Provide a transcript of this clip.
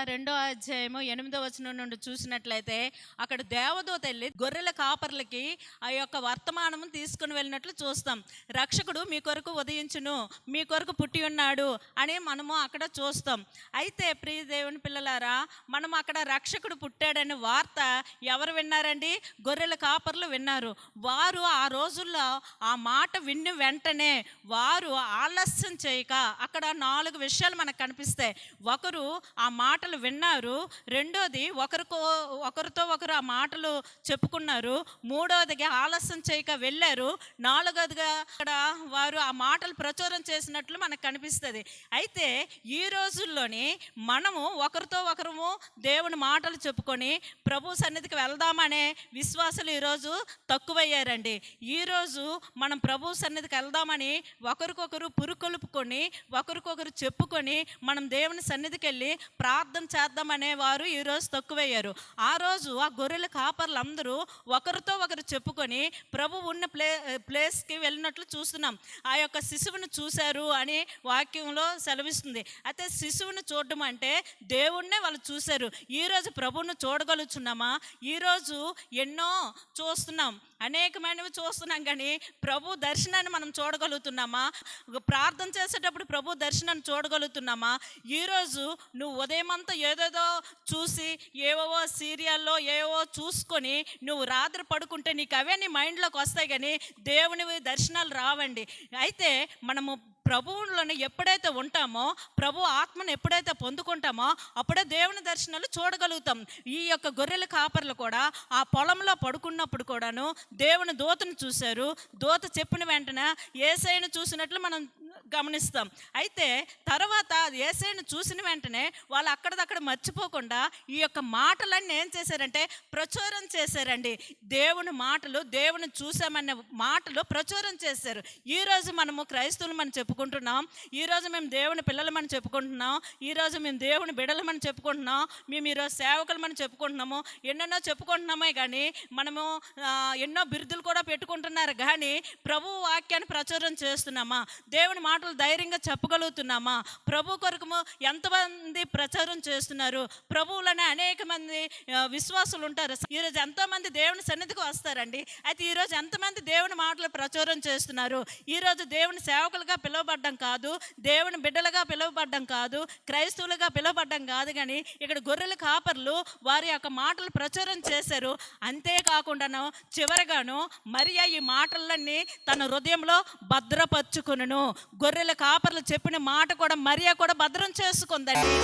2వ అధ్యాయము 8వ వచనం నుండి చూసినట్లయితే అక్కడ దేవదూత వెళ్ళి గొర్రెల కాపర్లకి ఆ యొక్క వర్తమానం తీసుకుని వెళ్ళినట్లు చూస్తాం. రక్షకుడు మీ కొరకు ఉదయించును, మీ కొరకు పుట్టి ఉన్నాడు అని మనము అక్కడ చూస్తాం. అయితే ప్రియ దేవుని పిల్లలారా, మనం అక్కడ రక్షకుడు పుట్టాడని వార్త ఎవరు విన్నారండి? గొర్రెల కాపర్లు విన్నారు. వారు ఆ రోజుల్లో ఆ మాట విన్న వెంటనే వారు ఆలస్యం చేయక, అక్కడ 4 విషయాలు మనకు కనిపిస్తాయి. ఒకరు ఆ మాటలు విన్నారు, రెండోది ఒకరితో ఒకరు ఆ మాటలు చెప్పుకున్నారు, మూడోదిగా ఆలస్యం చేయక వెళ్ళారు, నాలుగోదిగా అక్కడ వారు ఆ మాటలు ప్రచురం చేసినట్లు మనకు కనిపిస్తుంది. అయితే ఈ రోజుల్లోని మనము ఒకరితో ఒకరము దేవుని మాటలు చెప్పుకొని ప్రభు సన్నిధికి వెళ్దామనే విశ్వాసాలు ఈరోజు తక్కువయ్యారండి. ఈరోజు మనం ప్రభు సన్నిధికి వెళ్దామని ఒకరికొకరు పురుకొలుపుకొని ఒకరికొకరు చెప్పుకొని మనం దేవుని సన్నిధికి వెళ్ళి ప్రార్థన చేద్దామనే వారు ఈరోజు తక్కువయ్యారు. ఆ రోజు ఆ గొర్రెల కాపర్లు అందరూ ఒకరితో ఒకరు చెప్పుకొని ప్రభు ఉన్న ప్లేస్కి వెళ్ళినట్లు చూస్తున్నాం. ఆ యొక్క శిశువును చూశారు అని వాక్యంలో సెలవిస్తుంది. అయితే శిశువును చూడడం అంటే దేవుణ్ణే వాళ్ళు చూశారు. ఈరోజు ప్రభువును చూడగలుగుతున్నామా? ఈరోజు ఎన్నో చూస్తున్నాం, అనేకమైనవి చూస్తున్నాం, కానీ ప్రభు దర్శనాన్ని మనం చూడగలుగుతున్నామా? ప్రార్థన చేసేటప్పుడు ప్రభు దర్శనాన్ని చూడగలుగుతున్నామా? ఈరోజు నువ్వు ఉదయమంతా ఏదేదో చూసి ఏవో సీరియల్లో ఏవో చూసుకొని నువ్వు రాత్రి పడుకుంటే నీకు అవే నీ మైండ్లోకి వస్తాయి, కానీ దేవుని దర్శనాలు రావండి. అయితే మనము ప్రభువులను ఎప్పుడైతే ఉంటామో, ప్రభు ఆత్మను ఎప్పుడైతే పొందుకుంటామో అప్పుడే దేవుని దర్శనాలు చూడగలుగుతాం. ఈ యొక్క గొర్రెల కాపర్లు కూడా ఆ పొలంలో పడుకున్నప్పుడు కూడాను దేవుని దూతను చూశారు. దూత చెప్పిన వెంటనే యేసయ్యను చూసినట్లు మనం గమనిస్తాం. అయితే తర్వాత యేసయ్యను చూసిన వెంటనే వాళ్ళు అక్కడదక్కడ మర్చిపోకుండా ఈ యొక్క మాటలన్నీ ఏం చేశారంటే ప్రచురం చేశారండి. దేవుని మాటలు, దేవుని చూసామన్న మాటలు ప్రచురం చేశారు. ఈరోజు మనము క్రైస్తవులు మనం చెప్పుకుంటున్నాం, ఈరోజు మేము దేవుని పిల్లలమని చెప్పుకుంటున్నాం, ఈరోజు మేము దేవుని బిడలమని చెప్పుకుంటున్నాం, మేము ఈరోజు సేవకులమని చెప్పుకుంటున్నాము, ఎన్నెన్నో చెప్పుకుంటున్నామే, కానీ మనము ఎన్నో బిరుదులు కూడా పెట్టుకుంటున్నారు, కానీ ప్రభు వాక్యాన్ని ప్రచురం చేస్తున్నామా? దేవుని మాటలు ధైర్యంగా చెప్పగలుగుతున్నామా? ప్రభు కొరకు ఎంతమంది ప్రచారం చేస్తున్నారు? ప్రభువులనే అనేక మంది విశ్వాసులు ఉంటారు. ఈరోజు ఎంతోమంది దేవుని సన్నిధికి వస్తారండి. అయితే ఈరోజు ఎంతమంది దేవుని మాటలు ప్రచారం చేస్తున్నారు? ఈరోజు దేవుని సేవకులుగా పిలువబడ్డం కాదు, దేవుని బిడ్డలుగా పిలువబడ్డం కాదు, క్రైస్తవులుగా పిలువబడ్డం కాదు, కానీ ఇక్కడ గొర్రెల కాపర్లు వారి యొక్క మాటలు ప్రచారం చేశారు. అంతేకాకుండాను చివరగాను మరియ ఈ మాటలన్నీ తన హృదయంలో భద్రపరుచుకును. గొర్రెల కాపర్లు చెప్పిన మాట కూడా మరియ కూడా భద్రం చేసుకుందండి.